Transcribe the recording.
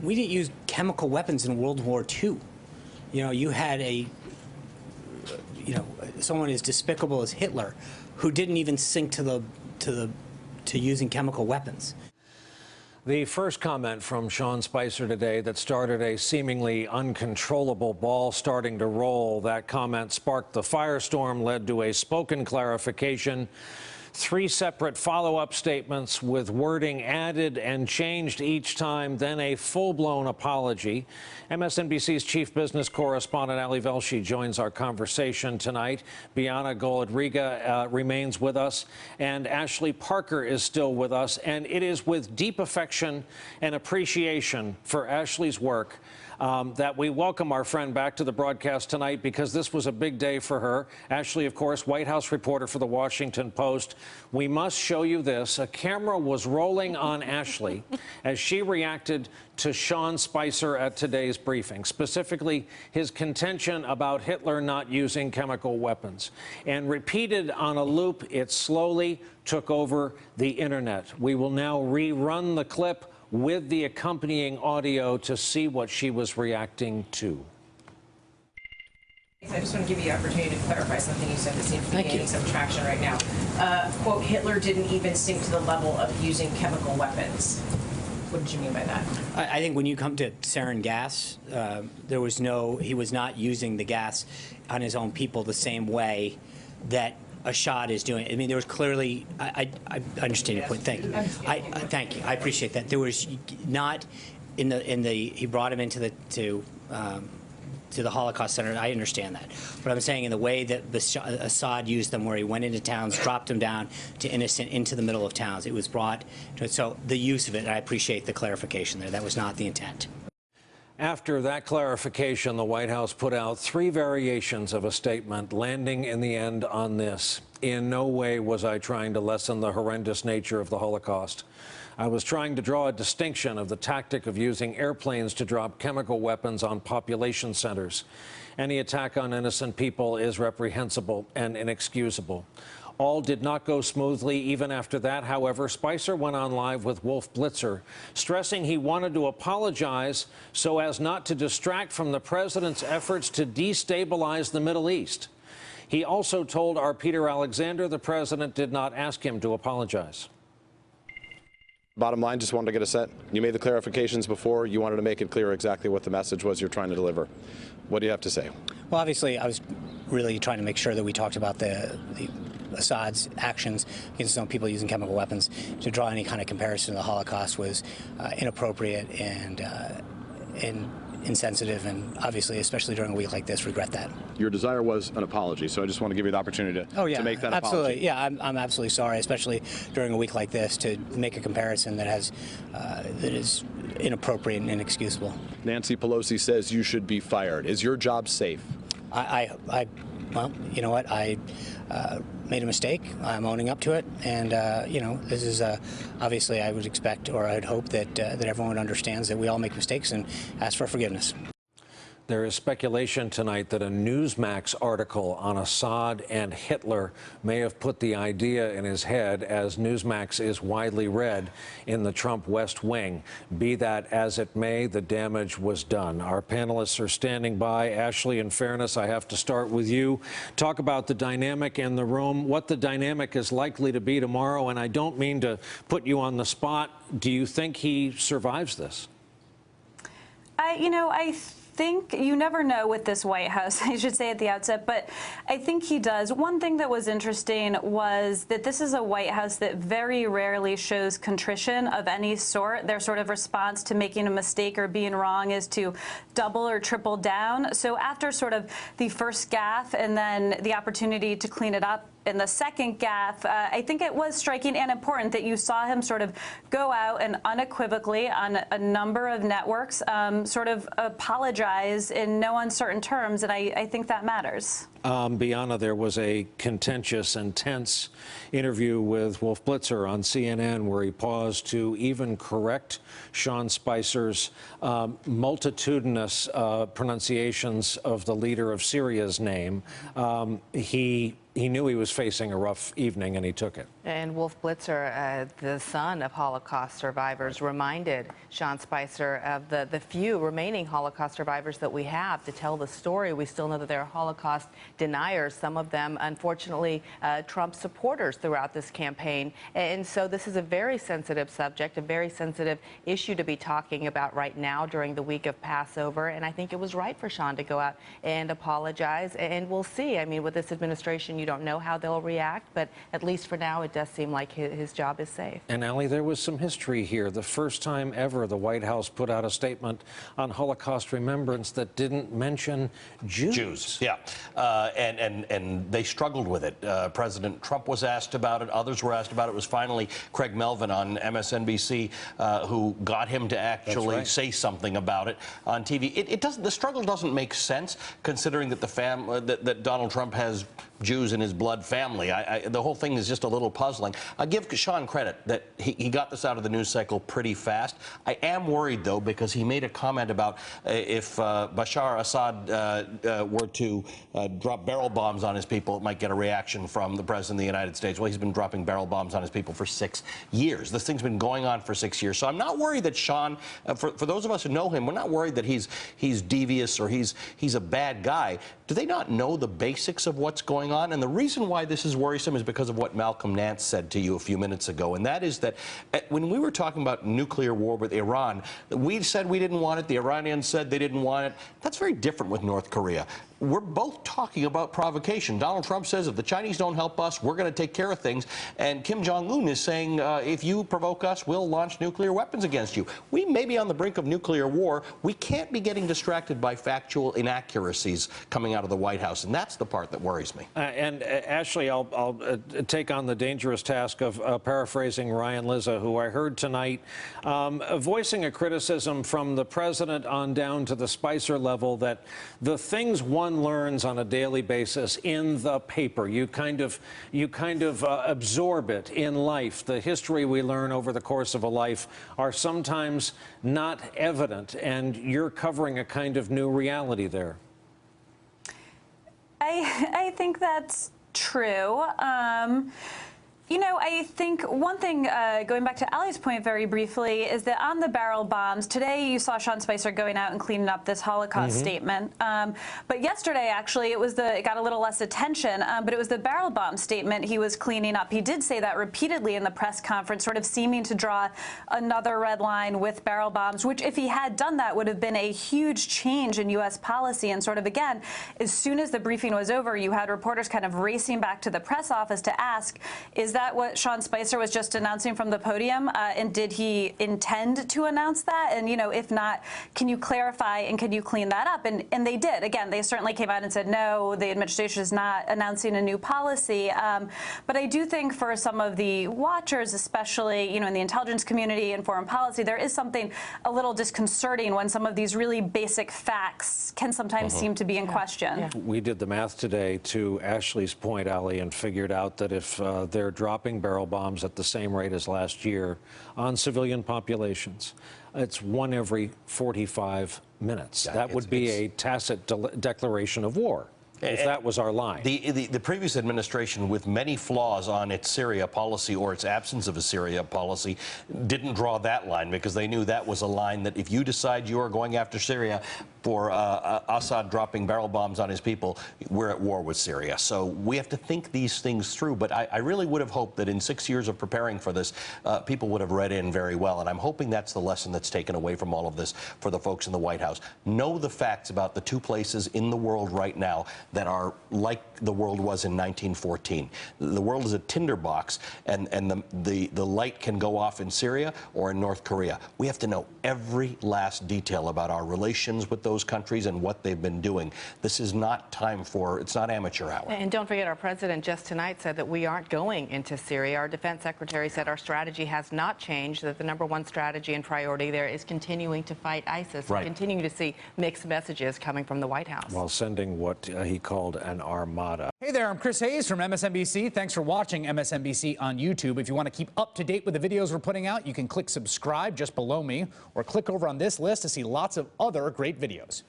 we didn't use chemical weapons in World War II. You know, you had someone as despicable as Hitler, who didn't even sink to using chemical weapons. The first comment from Sean Spicer today that started a seemingly uncontrollable ball starting to roll. That comment sparked the firestorm, led to a spoken clarification, 3 separate follow-up statements with wording added and changed each time, then a full-blown apology. MSNBC's chief business correspondent Ali Velshi joins our conversation tonight. Bianna Golodryga remains with us, and Ashley Parker is still with us. And it is with deep affection and appreciation for Ashley's work that we welcome our friend back to the broadcast tonight, because this was a big day for her. Ashley, of course, White House reporter for the Washington Post. We must show you this. A camera was rolling on Ashley as she reacted to Sean Spicer at today's briefing, specifically his contention about Hitler not using chemical weapons. And repeated on a loop, it slowly took over the internet. We will now rerun the clip with the accompanying audio to see what she was reacting to. I just want to give you the opportunity to clarify something you said that seems to be gaining some traction right now. Quote, Hitler didn't even sink to the level of using chemical weapons. What did you mean by that? I think when you come to sarin gas, he was not using the gas on his own people the same way that Assad is doing. I mean, there was clearly, I understand your point. Thank you. Thank you. I appreciate that. There was not he brought him into to the Holocaust Center. I understand that. But I'm saying in the way that Assad used them, where he went into towns, dropped them down to innocent, into the middle of towns, it was brought to, so the use of it, I appreciate the clarification there. That was not the intent. After that clarification, the White House put out 3 variations of a statement, landing in the end on this: in no way was I trying to lessen the horrendous nature of the Holocaust. I was trying to draw a distinction of the tactic of using airplanes to drop chemical weapons on population centers. Any attack on innocent people is reprehensible and inexcusable. All did not go smoothly. Even after that, however, Spicer went on live with Wolf Blitzer, stressing he wanted to apologize so as not to distract from the president's efforts to destabilize the Middle East. He also told our Peter Alexander the president did not ask him to apologize. Bottom line, just wanted to get a set. You made the clarifications before. You wanted to make it clear exactly what the message was you're trying to deliver. What do you have to say? Well, obviously, I was really trying to make sure that we talked about the Assad's actions against his own people using chemical weapons. To draw any kind of comparison to the Holocaust was inappropriate and insensitive, and obviously, especially during a week like this, regret that. Your desire was an apology, so I just want to give you the opportunity to make that absolutely. apology. Yeah, I'm absolutely sorry, especially during a week like this, to make a comparison that is inappropriate and inexcusable. Nancy Pelosi says you should be fired. Is your job safe? Well, you know what? I made a mistake. I'm owning up to it, and this is obviously I would expect, or I'd hope that everyone understands that we all make mistakes and ask for forgiveness. There is speculation tonight that a Newsmax article on Assad and Hitler may have put the idea in his head, as Newsmax is widely read in the Trump West Wing. Be that as it may, the damage was done. Our panelists are standing by. Ashley, in fairness, I have to start with you. Talk about the dynamic in the room, what the dynamic is likely to be tomorrow, and I don't mean to put you on the spot. Do you think he survives this? I think you never know with this White House, I should say at the outset, but I think he does. One thing that was interesting was that this is a White House that very rarely shows contrition of any sort. Their sort of response to making a mistake or being wrong is to double or triple down. So after sort of the first gaffe and then the opportunity to clean it up in the second gaffe, I think it was striking and important that you saw him sort of go out and unequivocally on a number of networks sort of apologize in no uncertain terms, and I think that matters. Bianna, there was a contentious and tense interview with Wolf Blitzer on CNN where he paused to even correct Sean Spicer's multitudinous pronunciations of the leader of Syria's name. He knew he was facing a rough evening, and he took it. And Wolf Blitzer, the son of Holocaust survivors, reminded Sean Spicer of the few remaining Holocaust survivors that we have to tell the story. We still know that there are Holocaust deniers, some of them, unfortunately, Trump supporters throughout this campaign. And so this is a very sensitive subject, a very sensitive issue to be talking about right now during the week of Passover. And I think it was right for Sean to go out and apologize. And we'll see. I mean, with this administration, you don't know how they'll react, but at least for now, it does seem like his job is safe. And Allie, there was some history here. The first time ever the White House put out a statement on Holocaust remembrance that didn't mention Jews. Yeah. And they struggled with it. President Trump was asked about it. Others were asked about it. It was finally Craig Melvin on MSNBC who got him to actually say something about it on TV. The struggle doesn't make sense considering that that Donald Trump has Jews in his blood family. The whole thing is just a little puzzling. I give Sean credit that he got this out of the news cycle pretty fast. I am worried, though, because he made a comment about if Bashar Assad were to drop barrel bombs on his people, it might get a reaction from the President of the United States. Well, he's been dropping barrel bombs on his people for 6 years. This thing's been going on for 6 years. So I'm not worried that Sean, for those of us who know him, we're not worried that he's devious or he's a bad guy. Do they not know the basics of what's going on? And the reason why this is worrisome is because of what Malcolm Nance said to you a few minutes ago, and that is that when we were talking about nuclear war with Iran, we said we didn't want it, the Iranians said they didn't want it. That's very different with North Korea. We're both talking about provocation. Donald Trump says if the Chinese don't help us, we're going to take care of things. And Kim Jong-un is saying if you provoke us, we'll launch nuclear weapons against you. We may be on the brink of nuclear war. We can't be getting distracted by factual inaccuracies coming out of the White House. And that's the part that worries me. And Ashley, I'll take on the dangerous task of paraphrasing Ryan Lizza, who I heard tonight voicing a criticism from the president on down to the Spicer level that the things one learns on a daily basis in the paper, you kind of absorb it in life. The history we learn over the course of a life are sometimes not evident, and you're covering a kind of new reality there. I think that's true. You know, I think one thing, going back to Allie's point very briefly, is that on the barrel bombs, today you saw Sean Spicer going out and cleaning up this Holocaust statement. But yesterday, actually, it got a little less attention, but it was the barrel bomb statement he was cleaning up. He did say that repeatedly in the press conference, sort of seeming to draw another red line with barrel bombs, which if he had done that would have been a huge change in U.S. policy. And sort of, again, as soon as the briefing was over, you had reporters kind of racing back to the press office to ask, is that what Sean Spicer was just announcing from the podium? And did he intend to announce that? And, you know, if not, can you clarify and can you clean that up? And they did. Again, they certainly came out and said, no, the administration is not announcing a new policy. But I do think for some of the watchers, especially, you know, in the intelligence community and foreign policy, there is something a little disconcerting when some of these really basic facts can sometimes seem to be in question. Yeah. We did the math today to Ashley's point, Allie, and figured out that if they're dropping barrel bombs at the same rate as last year on civilian populations, it's 1 every 45 minutes. Yeah, that would be a tacit declaration of war, if that was our line. The previous administration, with many flaws on its Syria policy or its absence of a Syria policy, didn't draw that line because they knew that was a line that if you decide you are going after Syria for Assad dropping barrel bombs on his people, we're at war with Syria. So we have to think these things through. But I really would have hoped that in 6 years of preparing for this, people would have read in very well. And I'm hoping that's the lesson that's taken away from all of this for the folks in the White House. Know the facts about the 2 places in the world right now that are like the world was in 1914. The world is a tinderbox, and the light can go off in Syria or in North Korea. We have to know every last detail about our relations with those countries and what they've been doing. This is not time for, it's not amateur hour. And don't forget, our president just tonight said that we aren't going into Syria. Our defense secretary said our strategy has not changed, that the #1 strategy and priority there is continuing to fight ISIS. Right. We're continuing to see mixed messages coming from the White House. While sending what he called an armada. Hey there, I'm Chris Hayes from MSNBC. Thanks for watching MSNBC on YouTube. If you want to keep up to date with the videos we're putting out, you can click subscribe just below me or click over on this list to see lots of other great videos.